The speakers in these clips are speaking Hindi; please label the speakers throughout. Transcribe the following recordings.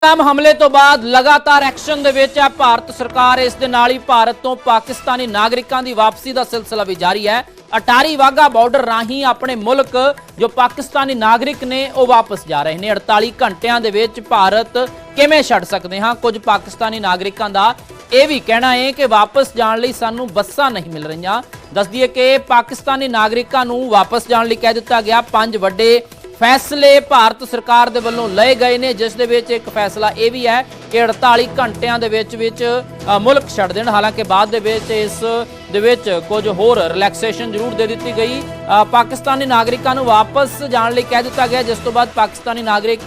Speaker 1: पहलगाम हमले तो बाद लगातार एक्शन दे विच है भारत सरकार। इस दे नाल ही भारत तो पाकिस्तानी नागरिकों की वापसी का सिलसिला भी जारी है। अटारी वाघा बॉर्डर राही अपने मुल्क जो पाकिस्तानी नागरिक ने वो वापस जा रहे हैं। 48 घंटिया दे विच भारत किवें छड्ड सकदे हां। कुछ पाकिस्तानी नागरिकों का यह भी कहना है कि वापस जाने लई सानू बसां नहीं मिल रही। दस दिए कि पाकिस्तानी नागरिकों नूं वापस जाने लई कह दिता गया। 5 वड्डे फैसले भारत सरकार दे वल्लों लए गए ने, जिस दे विच एक फैसला यह भी है कि 48 घंटिया दे विच मुल्क छड्ड देण। हालांकि बाद दे विच इस दे विच कुछ होर रिलैक्सेशन जरूर दे दी गई। पाकिस्तानी नागरिकों नूं वापस जाने लई कह दिता गया, जिस तो बाद पाकिस्तानी नागरिक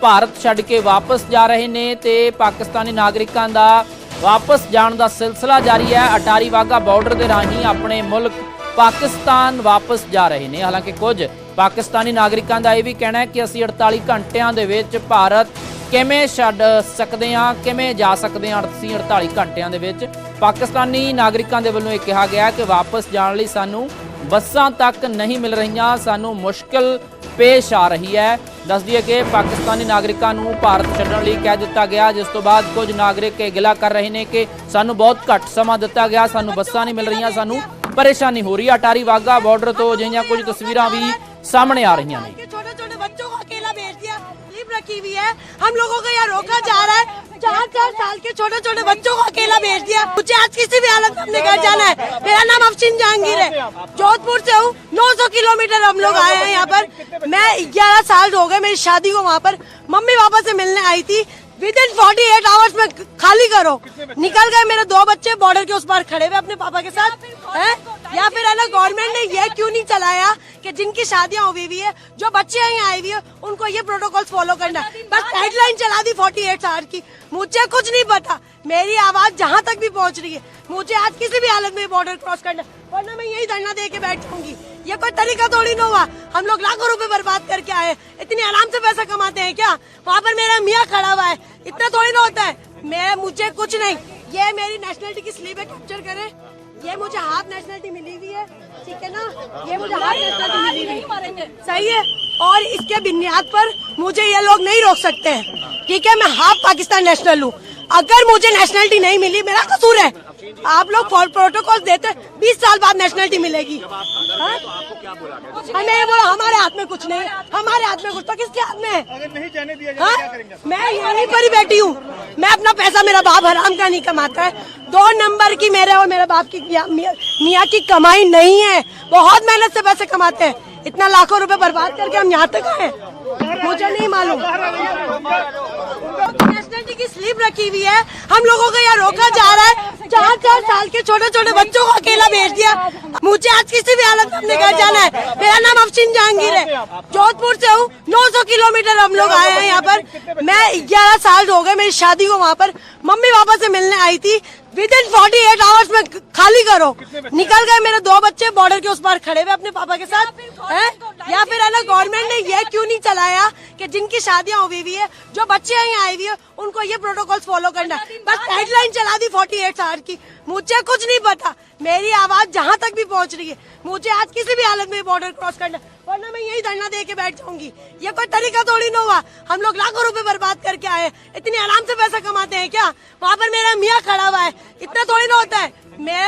Speaker 1: भारत छड्ड के वापस जा रहे ने ते पाकिस्तानी नागरिकों का वापस जाने का सिलसिला जारी है। अटारी वाघा बॉर्डर के राही अपने मुल्क पाकिस्तान वापस जा रहे हैं। हालांकि कुछ पाकिस्तानी नागरिकों का यह भी कहना है कि असी 48 घंटिया दे विच भारत किवें छड्ड सकदे हां, किवें जा सकदे हां। असी 48 घंटिया दे विच पाकिस्तानी नागरिकों के वल्लों यह कहा गया कि वापस जाने लई सानू बसां तक नहीं मिल रही, सानू मुश्किल पेश आ रही है। दस दिए कि पाकिस्तानी नागरिकों को भारत छड्डण लई कह दिता गया, जिस तो बाद कुछ नागरिक गिला कर रहे हैं कि सानू बहुत घट समा दिता गया, सानू बसां नहीं मिल रही, सानू परेशानी हो रही है। अटारी वाघा बॉर्डर तो अजिहियां कुछ तस्वीरां भी सामने आ रही हैं।
Speaker 2: छोटे छोटे बच्चों को अकेला भेज दिया, स्लीप रखी हुई है। हम लोगों को यहाँ रोका जा रहा है। 4-4 साल के छोटे छोटे बच्चों को अकेला भेज दिया। मुझे आज किसी भी हालत में अपने घर जाना है। मेरा नाम अफशीन जहांगीर है, जोधपुर से हूँ। 900 किलोमीटर हम लोग आए हैं यहाँ पर। मैं 11 साल हो गए मेरी शादी को। वहाँ पर मम्मी पापा से मिलने आई थी। विदिन 48 आवर्स में खाली करो, निकल गए। मेरे 2 बच्चे बॉर्डर के उस पार खड़े हुए अपने पापा के साथ हैं। या फिर है ना, गवर्नमेंट ने ये क्यों नहीं चलाया कि जिनकी शादियां हुई हुई है, जो बच्चे यहाँ आए हुए हैं, उनको ये प्रोटोकॉल फॉलो करना है। बस गाइडलाइन चला दी 48 आवर की। मुझे कुछ नहीं पता, मेरी आवाज जहाँ तक भी पहुँच रही है। मुझे आज किसी भी हालत में बॉर्डर क्रॉस करना, वरना मैं यही धरना दे के बैठ जाऊंगी। ये कोई तरीका थोड़ी ना हुआ। हम लोग लाखों रुपए बर्बाद करके आए, इतनी आराम से पैसा कमाते हैं क्या? वहाँ पर मेरा मियाँ खड़ा हुआ है, इतना थोड़ी ना होता है। मुझे कुछ नहीं, ये मेरी नेशनलिटी की स्लीप है, कैप्चर करें। ये मुझे हाफ नेशनलिटी मिली हुई है, ठीक है ना? ये मुझे हाफ नेशनलिटी मिली हुई है, सही है। और इसके बुनियाद पर मुझे ये लोग नहीं रोक सकते हैं, ठीक है? मैं हाफ पाकिस्तान नेशनल हूँ। अगर मुझे नेशनलिटी नहीं मिली, मेरा कसूर है। आप लोग प्रोटोकॉल देते, 20 साल बाद नेशनलिटी मिलेगी। हमें बोला हमारे हाथ में कुछ नहीं, हमारे हाथ में कुछ तो किसके हाथ में है? अगर नहीं जाने दिया जाए क्या करेंगे? मैं यहीं पर ही बैठी हूँ। मैं अपना पैसा, मेरा बाप हराम का नहीं कमाता है। 2 नंबर की मेरे और मेरे बाप की मियाँ की कमाई नहीं है। बहुत मेहनत से पैसे कमाते हैं। इतना लाखों रुपए बर्बाद करके हम यहाँ तक आए, मुझे नहीं मालूम। नेशनलिटी की स्लीप रखी हुई है। हम लोगों को यहाँ रोका जा रहा है। 4-4 साल के छोटे छोटे बच्चों को अकेला भेज दिया। मुझे आज किसी भी हालत में अपने घर जाना है। मेरा नाम अफशीन जहांगीर है, जोधपुर से हूँ। 900 किलोमीटर हम लोग आए हैं यहाँ पर। मैं 11 साल हो गए मेरी शादी को। वहाँ पर मम्मी पापा से मिलने आई थी। विदिन 48 आवर्स में खाली करो, निकल गए। मेरे 2 बच्चे बॉर्डर के उस पार खड़े हुए अपने पापा के साथ हैं। या फिर है ना, गवर्नमेंट ने ये क्यों नहीं चलाया कि जिनकी शादियां हुई हुई है, जो बच्चे यहाँ आए हुए हैं, उनको ये प्रोटोकॉल फॉलो करना है। बस गाइडलाइन चला दी 48 आवर की। मुझे कुछ नहीं पता, मेरी आवाज जहाँ तक भी पहुँच रही है। मुझे आज किसी भी हालत में बॉर्डर क्रॉस करना, वरना मैं यही धरना दे के बैठ जाऊंगी। ये कोई तरीका थोड़ी ना हुआ। हम लोग लाखों रुपए बर्बाद करके आए, इतनी आराम से पैसा कमाते हैं क्या? वहाँ पर मेरा मियाँ खड़ा हुआ है, इतना थोड़ी ना होता है।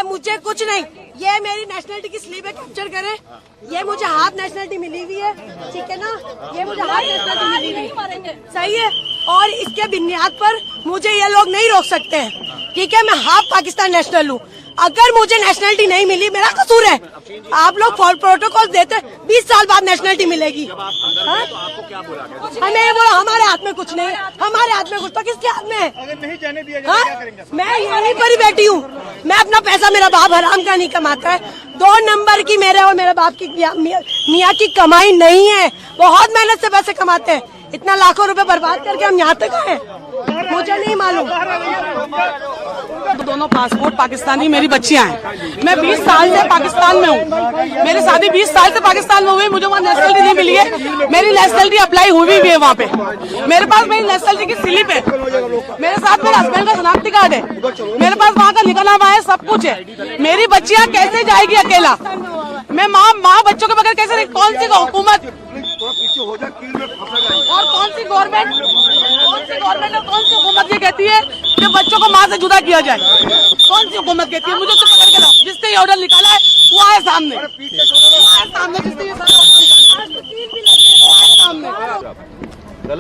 Speaker 2: मुझे कुछ नहीं, ये मेरी नेशनलिटी की स्लीप है, कैप्चर करें। ये मुझे हाफ नेशनलिटी मिली हुई है, ठीक है ना? ये मुझे हाफ नेशनलिटी मिली हुई है, सही है। और इसके बुनियाद पर मुझे ये लोग नहीं रोक सकते हैं, ठीक है? मैं हाफ पाकिस्तान नेशनल हूँ। अगर मुझे नेशनलिटी नहीं मिली, मेरा कसूर है। आप लोग प्रोटोकॉल देते, 20 साल बाद नेशनलिटी मिलेगी। हमें बोला हमारे हाथ में कुछ नहीं, हमारे हाथ में कुछ तो किसके हाथ में है? अगर नहीं जाने दिया जाए क्या करेंगे? मैं यहीं पर ही बैठी हूँ। मैं अपना पैसा, मेरा बाप हराम का नहीं कमाता है। 2 नंबर की मेरे और मेरे बाप की मियाँ की कमाई नहीं है। बहुत मेहनत से पैसे कमाते हैं। इतना लाखों रुपए बर्बाद करके हम यहाँ तक आए, मुझे नहीं मालूम।
Speaker 3: दोनों पासपोर्ट पाकिस्तानी, मेरी बच्चियां हैं। मैं 20 साल से पाकिस्तान में हूँ। मेरी शादी 20 साल से पाकिस्तान में हुई। मुझे वहाँ नेशनलिटी नहीं मिली है। मेरी नेशनलिटी अप्लाई हुई भी है वहाँ पे। मेरे पास मेरी नेशनलिटी की स्लिप है, मेरे साथ मेरे हस्बैंड का शनाख्ती कार्ड है, मेरे पास वहाँ का निकलनामा है, सब कुछ है। मेरी बच्चियां कैसे जाएगी अकेला? मैं माँ बच्चों के बगैर कैसे? कौन सी हुकूमत
Speaker 4: हो जाए कील में फंसेगा।
Speaker 3: और कौन सी गवर्नमेंट और कौन सी हुकूमत ये कहती है कि बच्चों को माँ से जुदा किया जाए? कौन सी हुकूमत कहती है? मुझे तो पकड़ के लाओ, जिसने ये ऑर्डर निकाला है वो आए सामने, जिसने ये सामने।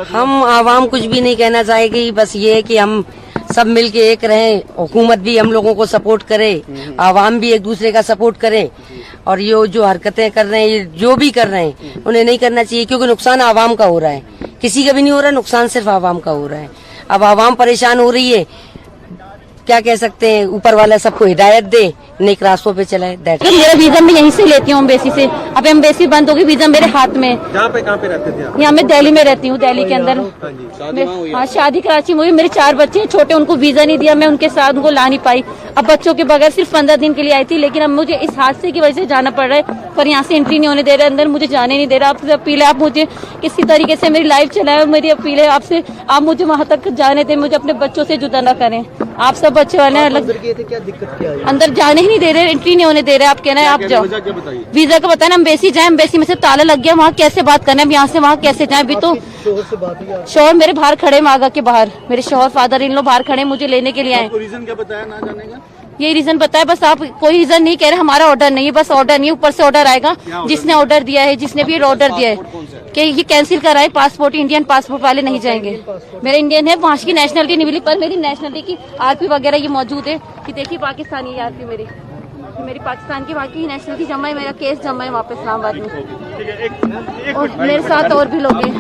Speaker 5: हम आवाम कुछ भी नहीं कहना चाहेगी, बस ये है कि हम सब मिलके एक रहें, हुकूमत भी हम लोगों को सपोर्ट करे, आवाम भी एक दूसरे का सपोर्ट करे, और ये जो हरकतें कर रहे हैं, ये जो भी कर रहे हैं, उन्हें नहीं करना चाहिए, क्योंकि नुकसान आवाम का हो रहा है, किसी का भी नहीं हो रहा, नुकसान सिर्फ आवाम का हो रहा है। अब आवाम परेशान हो रही है, क्या कह सकते हैं, ऊपर वाला सबको हिदायत दे, नेक रास्तों पे चलाए।
Speaker 6: मेरा वीजा मैं यहीं से लेती हूँ एम्बेसी से। अब एम्बेसी बंद होगी, वीजा मेरे हाथ में।
Speaker 4: कहाँ पे रहते थे आप?
Speaker 6: यहाँ मैं दिल्ली में रहती हूँ, दिल्ली के अंदर। हाँ, शादी कराची में हुई, मेरे 4 बच्चे हैं छोटे, उनको वीजा नहीं दिया, मैं उनके साथ उनको ला नहीं पाई। अब बच्चों के बगैर सिर्फ 15 दिन के लिए आई थी, लेकिन अब मुझे इस हादसे की वजह से जाना पड़ रहा है, पर यहाँ से एंट्री नहीं होने दे रहे, अंदर मुझे जाने नहीं दे रहा। आपसे अपील है, आप मुझे किसी तरीके से मेरी लाइफ चलाए, मेरी अपील है आपसे, आप मुझे वहाँ तक जाने दें, मुझे अपने बच्चों से जुदा न करें। आप सब बच्चे वाले हैं, अलग
Speaker 4: क्या दिक्कत क्या है?
Speaker 6: अंदर जाने ही नहीं दे रहे, एंट्री नहीं होने दे रहे। आप कह रहे हैं आप जाओ, वीजा का बताना, एम्बेसी जाए, एम्बेसी में से ताला लग गया, वहाँ कैसे बात करना है, यहाँ से वहाँ कैसे जाए? अभी तो शोहर मेरे बाहर खड़े, मागा के बाहर, मेरे शोहर फादर इन लोग बाहर खड़े, मुझे लेने के लिए आए।
Speaker 4: रीजन क्या बताया ना जाने का?
Speaker 6: ये रीजन बताया, बस आप कोई रीजन नहीं कह रहे, हमारा ऑर्डर नहीं है, बस ऑर्डर नहीं है, ऊपर से ऑर्डर आएगा, जिसने ऑर्डर दिया है, जिसने भी ऑर्डर दिया है कि ये कैंसिल कराए, पासपोर्ट इंडियन पासपोर्ट वाले नहीं जाएंगे। मेरा इंडियन है, वहाँ की नेशनलिटी नहीं मिली, पर मेरी नेशनलिटी की आरपी वगैरह ये मौजूद है कि देखिए पाकिस्तानी आरपी मेरी पाकिस्तान की बाकी नेशनलिटी जमा है, मेरा केस जमा है वहाँ पे इस्लामाबाद में, और मेरे साथ और भी लोग हैं।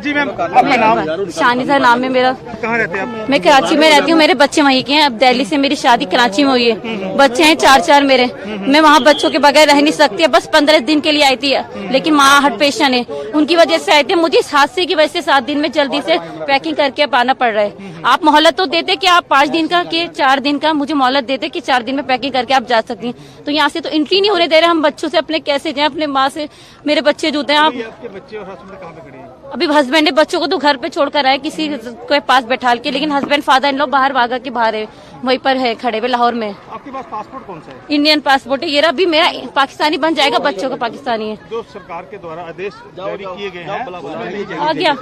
Speaker 4: जी मैम, आपका नाम?
Speaker 6: शानिजा नाम है मेरा।
Speaker 4: कहाँ रहते हैं आप?
Speaker 6: मैं कराची में रहती हूँ, मेरे बच्चे वहीं के हैं। अब दिल्ली से मेरी शादी कराची में हुई है, बच्चे हैं 4 मेरे। मैं वहाँ बच्चों के बगैर रह नहीं सकती, बस 15 दिन के लिए आई थी, लेकिन माँ हार्ट पेशेंट है, उनकी वजह से आई थी। मुझे इस हादसे की वजह से 7 दिन में जल्दी से पैकिंग करके अब आना पड़ रहा है। आप मोहलत तो देते कि आप 5 दिन का कि 4 दिन का, मुझे मोहलत देते कि 4 दिन में पैकिंग करके आप जा सकती हैं, तो यहाँ से तो एंट्री नहीं होने दे रहे। हम बच्चों से अपने कैसे जाएं, अपने माँ से, मेरे बच्चे जुते हैं। आप
Speaker 4: आपके बच्चे और हस्बैंड कहाँ पे खड़े हैं?
Speaker 6: अभी हस्बैंड ने बच्चों को तो घर पे छोड़कर आए किसी के पास बैठा के, लेकिन हस्बैंड फादर इन लोग बाहर वागा के बाहर है, वहीं पर है खड़े हुए लाहौर में।
Speaker 4: आपके पास पासपोर्ट कौन सा है?
Speaker 6: इंडियन पासपोर्ट है, ये अभी मेरा पाकिस्तानी बन जाएगा, बच्चों का पाकिस्तानी है।
Speaker 4: जो सरकार के द्वारा आदेश जारी किए गए हैं,
Speaker 6: आ गया।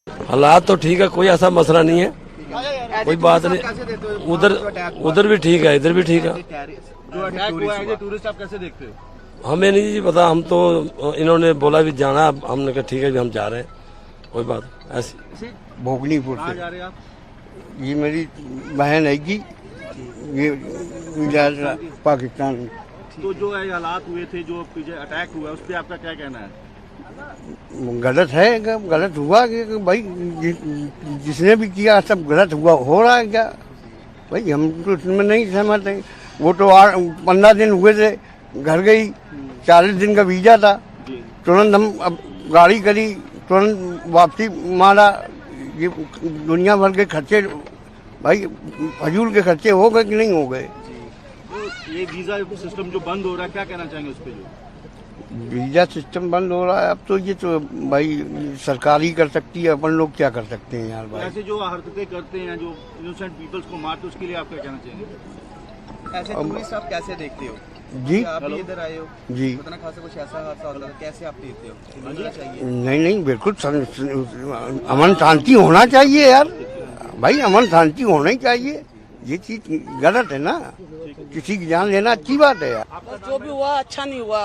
Speaker 7: हालात तो ठीक है, कोई ऐसा मसला नहीं है, कोई बात नहीं। उधर भी ठीक है, इधर भी ठीक है।
Speaker 4: जो अटैक हुआ है टूरिस्ट, आप कैसे देखते हो?
Speaker 7: हमें नहीं जी पता, हम तो इन्होंने बोला भी जाना, हमने कहा ठीक है भी हम जा रहे हैं, कोई बात ऐसी।
Speaker 8: भोगनीपुर
Speaker 4: कहाँ
Speaker 8: से
Speaker 4: जा रहे हैं आप?
Speaker 8: ये मेरी बहन है कि ये पाकिस्तान।
Speaker 4: तो जो है हालात हुए थे, जो अटैक हुआ, उस पर आपका क्या कहना है?
Speaker 8: गलत है, गलत हुआ कि भाई जिसने भी किया सब गलत हुआ, हो रहा है क्या भाई, हम तो इसमें नहीं सहमत हैं। वो तो 15 दिन हुए थे, घर गई, 40 दिन का वीजा था, तुरंत हम अब गाड़ी करी, तुरंत वापसी मारा। ये दुनिया भर के खर्चे भाई, फजूल के खर्चे हो गए कि नहीं हो गए?
Speaker 4: तो ये वीजा सिस्टम जो बंद हो रहा है, क्या कहना चाहेंगे उस पर? जो
Speaker 8: वीजा सिस्टम बंद हो रहा है, अब तो ये तो भाई सरकार ही कर सकती है, अपन लोग क्या कर सकते हैं यार भाई।
Speaker 4: ऐसे जो हरकतें करते हैं, जो इनोसेंट पीपल्स को मारते, उसके लिए आप क्या कहना चाहेंगे?
Speaker 9: ऐसे टूरिस्ट आप कैसे देखते हो?
Speaker 8: जी
Speaker 9: आप भी इधर आए हो
Speaker 8: जी,
Speaker 9: पता खासा कुछ ऐसा हादसा होता है, कैसे आप देखते हो? होना चाहिए।
Speaker 8: नहीं बिल्कुल अमन शांति होना चाहिए यार भाई, अमन शांति होना ही चाहिए। ये चीज गलत है ना, किसी की जान लेना अच्छी बात है यार।
Speaker 3: जो भी हुआ अच्छा नहीं हुआ।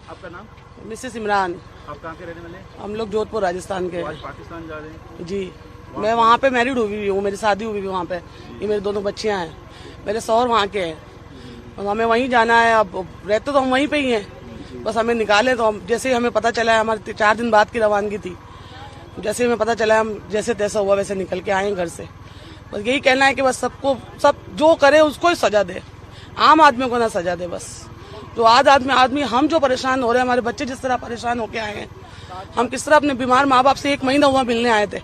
Speaker 4: आपका नाम?
Speaker 3: मिसेस इमरान।
Speaker 4: आप कहाँ के रहने वाले हैं?
Speaker 3: हम लोग जोधपुर राजस्थान के।
Speaker 4: आज पाकिस्तान जा रहे हैं?
Speaker 3: जी, मैं वहाँ पे मैरिड हुई हूँ, मेरी शादी हुई वहाँ पे, ये मेरे दोनों बच्चियाँ हैं, मेरे शौहर वहाँ के हैं, और हमें वहीं जाना है। अब रहते तो हम वहीं पे ही हैं, बस हमें निकाले तो हम, जैसे ही हमें पता चला है, हमारी 4 दिन बाद की रवानगी थी, जैसे ही हमें पता चला, हम जैसे तैसा हुआ वैसे निकल के आए घर से। बस यही कहना है कि बस सबको, सब जो करे उसको ही सजा दे, आम आदमी को ना सजा दे। बस जो आदमी हम जो परेशान हो रहे हैं, हमारे बच्चे जिस तरह परेशान होके आए हैं, हम किस तरह अपने बीमार माँ बाप से 1 महीना हुआ मिलने आए थे,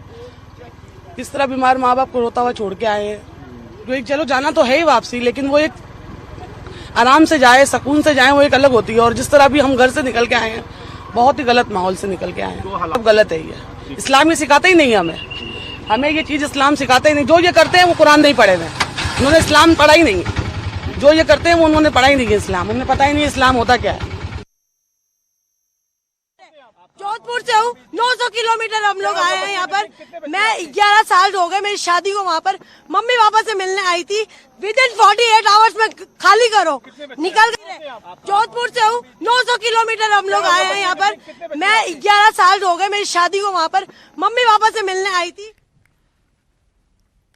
Speaker 3: किस तरह बीमार माँ बाप को रोता हुआ छोड़ के आए हैं। जो एक चलो जाना तो है ही वापसी, लेकिन वो एक आराम से जाए, सुकून से जाए, वो एक अलग होती है। और जिस तरह भी हम घर से निकल के आए हैं, बहुत ही गलत माहौल से निकल के आए हैं, सब गलत है। ये इस्लाम ये सिखाते ही नहीं है हमें ये चीज इस्लाम सिखाते ही नहीं। जो ये करते हैं वो कुरान नहीं पढ़े हुए, उन्होंने इस्लाम पढ़ा ही नहीं। जो ये करते हैं वो उन्होंने पढ़ा ही नहीं है इस्लाम, उन्हें पता ही नहीं इस्लाम होता क्या है।
Speaker 2: जोधपुर से हूँ, 900 किलोमीटर हम लोग आए हैं यहाँ पर। मैं 11 साल हो गए मेरी शादी को, वहाँ पर मम्मी पापा से मिलने आई थी। विदिन 48 आवर्स में खाली करो, निकल गए। जोधपुर से हूँ, 900 किलोमीटर हम लोग आए हैं यहाँ पर। मैं 11 साल हो गए मेरी शादी को, वहाँ पर मम्मी पापा से मिलने आई थी।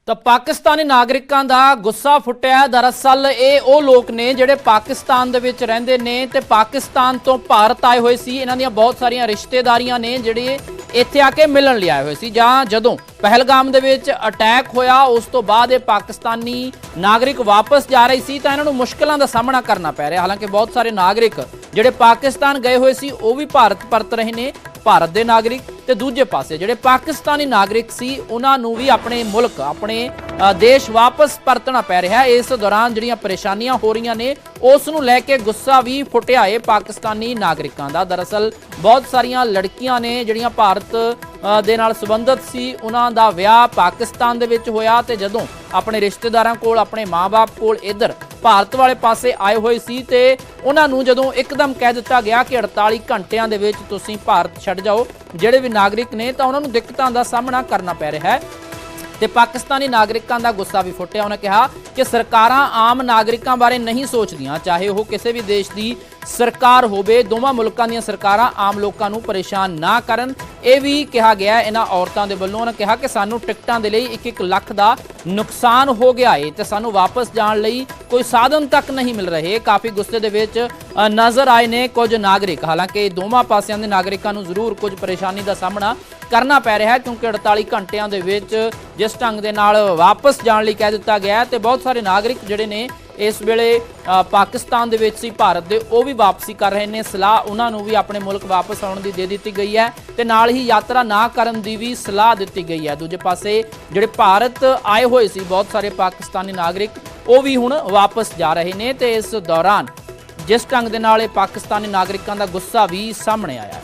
Speaker 1: ਤਾਂ ਪਾਕਿਸਤਾਨੀ ਨਾਗਰਿਕਾਂ ਦਾ ਗੁੱਸਾ ਫੁੱਟਿਆ। ਦਰਅਸਲ ਇਹ ਉਹ ਲੋਕ ਨੇ ਜਿਹੜੇ ਪਾਕਿਸਤਾਨ ਦੇ ਵਿੱਚ ਰਹਿੰਦੇ ਨੇ ਤੇ ਪਾਕਿਸਤਾਨ ਤੋਂ ਭਾਰਤ ਆਏ ਹੋਏ ਸੀ। ਇਹਨਾਂ ਦੀਆਂ ਬਹੁਤ ਸਾਰੀਆਂ ਰਿਸ਼ਤੇਦਾਰੀਆਂ ਨੇ ਜਿਹੜੇ ਇੱਥੇ ਆ ਕੇ ਮਿਲਣ ਲਈ ਆਏ ਹੋਏ ਸੀ। ਜਾਂ ਜਦੋਂ ਪਹਿਲਗਾਮ ਦੇ ਵਿੱਚ ਅਟੈਕ ਹੋਇਆ ਉਸ ਤੋਂ ਬਾਅਦ ਇਹ ਪਾਕਿਸਤਾਨੀ ਨਾਗਰਿਕ ਵਾਪਸ ਜਾ ਰਹੇ ਸੀ ਤਾਂ ਇਹਨਾਂ ਨੂੰ ਮੁਸ਼ਕਲਾਂ ਦਾ ਸਾਹਮਣਾ ਕਰਨਾ ਪੈ ਰਿਹਾ। ਹਾਲਾਂਕਿ ਬਹੁਤ ਸਾਰੇ ਨਾਗਰਿਕ ਜਿਹੜੇ ਪਾਕਿਸਤਾਨ ਗਏ ਹੋਏ ਸੀ ਉਹ ਵੀ ਭਾਰਤ ਪਰਤ ਰਹੇ ਨੇ, ਭਾਰਤ ਦੇ ਨਾਗਰਿਕ। ਤੇ ਦੂਜੇ ਪਾਸੇ ਜਿਹੜੇ ਪਾਕਿਸਤਾਨੀ ਨਾਗਰਿਕ ਸੀ ਉਹਨਾਂ ਨੂੰ ਵੀ ਆਪਣੇ ਮੁਲਕ ਆਪਣੇ ਦੇਸ਼ ਵਾਪਸ ਪਰਤਣਾ ਪੈ ਰਿਹਾ। ਇਸ ਦੌਰਾਨ ਜਿਹੜੀਆਂ ਪਰੇਸ਼ਾਨੀਆਂ ਹੋ ਰਹੀਆਂ ਨੇ ਉਸ ਨੂੰ ਲੈ ਕੇ ਗੁੱਸਾ ਵੀ ਫੁੱਟਿਆ ਏ ਪਾਕਿਸਤਾਨੀ ਨਾਗਰਿਕਾਂ ਦਾ। ਦਰਅਸਲ ਬਹੁਤ ਸਾਰੀਆਂ ਲੜਕੀਆਂ ਨੇ ਜਿਹੜੀਆਂ ਭਾਰਤ ਦੇ ਨਾਲ ਸੰਬੰਧਿਤ ਸੀ, ਉਹਨਾਂ ਦਾ ਵਿਆਹ ਪਾਕਿਸਤਾਨ ਦੇ ਵਿੱਚ ਹੋਇਆ ਤੇ ਜਦੋਂ ਆਪਣੇ ਰਿਸ਼ਤੇਦਾਰਾਂ ਕੋਲ ਆਪਣੇ ਮਾਂ-ਬਾਪ ਕੋਲ ਇੱਧਰ ਭਾਰਤ ਵਾਲੇ ਪਾਸੇ ਆਏ ਹੋਏ ਸੀ ਤੇ ਉਹਨਾਂ ਨੂੰ ਜਦੋਂ ਇੱਕਦਮ ਕਹਿ ਦਿੱਤਾ ਗਿਆ ਕਿ 48 ਘੰਟਿਆਂ ਦੇ ਵਿੱਚ ਤੁਸੀਂ ਭਾਰਤ ਛੱਡ ਜਾਓ, ਜਿਹੜੇ ਵੀ ਨਾਗਰਿਕ ਨੇ ਤਾਂ ਉਹਨਾਂ ਨੂੰ ਦਿੱਕਤਾਂ ਦਾ ਸਾਹਮਣਾ ਕਰਨਾ ਪੈ ਰਿਹਾ ਹੈ। ਤੇ ਪਾਕਿਸਤਾਨੀ ਨਾਗਰਿਕਾਂ ਦਾ ਗੁੱਸਾ ਵੀ ਫੁੱਟਿਆ। ਉਹਨਾਂ ਕਿਹਾ ਕਿ ਸਰਕਾਰਾਂ ਆਮ ਨਾਗਰਿਕਾਂ ਬਾਰੇ ਨਹੀਂ ਸੋਚਦੀਆਂ, ਚਾਹੇ ਉਹ ਕਿਸੇ ਵੀ ਦੇਸ਼ ਦੀ ਸਰਕਾਰ ਹੋਵੇ। ਦੋਵਾਂ ਮੁਲਕਾਂ ਦੀਆਂ ਸਰਕਾਰਾਂ ਆਮ ਲੋਕਾਂ ਨੂੰ ਪਰੇਸ਼ਾਨ ਨਾ ਕਰਨ, ਇਹ ਵੀ ਕਿਹਾ ਗਿਆ ਇਹਨਾਂ ਔਰਤਾਂ ਦੇ ਵੱਲੋਂ। ਉਹਨਾਂ ਕਿਹਾ ਕਿ ਸਾਨੂੰ ਟਿਕਟਾਂ ਦੇ ਲਈ 1-1 ਲੱਖ ਦਾ ਨੁਕਸਾਨ ਹੋ ਗਿਆ ਏ ਤੇ ਸਾਨੂੰ ਵਾਪਸ ਜਾਣ ਲਈ ਕੋਈ ਸਾਧਨ ਤੱਕ ਨਹੀਂ ਮਿਲ ਰਹੇ। ਕਾਫੀ ਗੁੱਸੇ ਦੇ ਵਿੱਚ ਨਜ਼ਰ ਆਏ ਨੇ ਕੁਝ ਨਾਗਰਿਕ। ਹਾਲਾਂਕਿ ਦੋਵਾਂ ਪਾਸਿਆਂ ਦੇ ਨਾਗਰਿਕਾਂ ਨੂੰ ਜ਼ਰੂਰ ਕੁਝ ਪਰੇਸ਼ਾਨੀ ਦਾ ਸਾਹਮਣਾ ਕਰਨਾ ਪੈ ਰਿਹਾ ਹੈ ਕਿਉਂਕਿ 48 ਘੰਟਿਆਂ ਦੇ ਵਿੱਚ ਜਿਸ ਢੰਗ ਦੇ ਨਾਲ ਵਾਪਸ ਜਾਣ ਲਈ ਕਹਿ ਦਿੱਤਾ ਗਿਆ ਤੇ ਬਹੁਤ ਸਾਰੇ ਨਾਗਰਿਕ ਜਿਹੜੇ ਨੇ ਇਸ ਵੇਲੇ ਪਾਕਿਸਤਾਨ ਦੇ ਵਿੱਚ ਸੀ ਭਾਰਤ ਦੇ, ਉਹ ਵੀ ਵਾਪਸੀ ਕਰ ਰਹੇ ਨੇ। ਸਲਾਹ ਉਹਨਾਂ ਨੂੰ ਵੀ ਆਪਣੇ ਮੁਲਕ ਵਾਪਸ ਆਉਣ ਦੀ ਦੇ ਦਿੱਤੀ ਗਈ ਹੈ ਤੇ ਨਾਲ ਹੀ ਯਾਤਰਾ ਨਾ ਕਰਨ ਦੀ ਵੀ ਸਲਾਹ ਦਿੱਤੀ ਗਈ ਹੈ। ਦੂਜੇ ਪਾਸੇ ਜਿਹੜੇ ਭਾਰਤ ਆਏ ਹੋਏ ਸੀ ਬਹੁਤ ਸਾਰੇ ਪਾਕਿਸਤਾਨੀ ਨਾਗਰਿਕ, ਉਹ ਵੀ ਹੁਣ ਵਾਪਸ ਜਾ ਰਹੇ ਨੇ ਤੇ ਇਸ ਦੌਰਾਨ ਜਿਸ ਢੰਗ ਦੇ ਨਾਲ ਇਹ ਪਾਕਿਸਤਾਨੀ ਨਾਗਰਿਕਾਂ ਦਾ ਗੁੱਸਾ ਵੀ ਸਾਹਮਣੇ ਆਇਆ।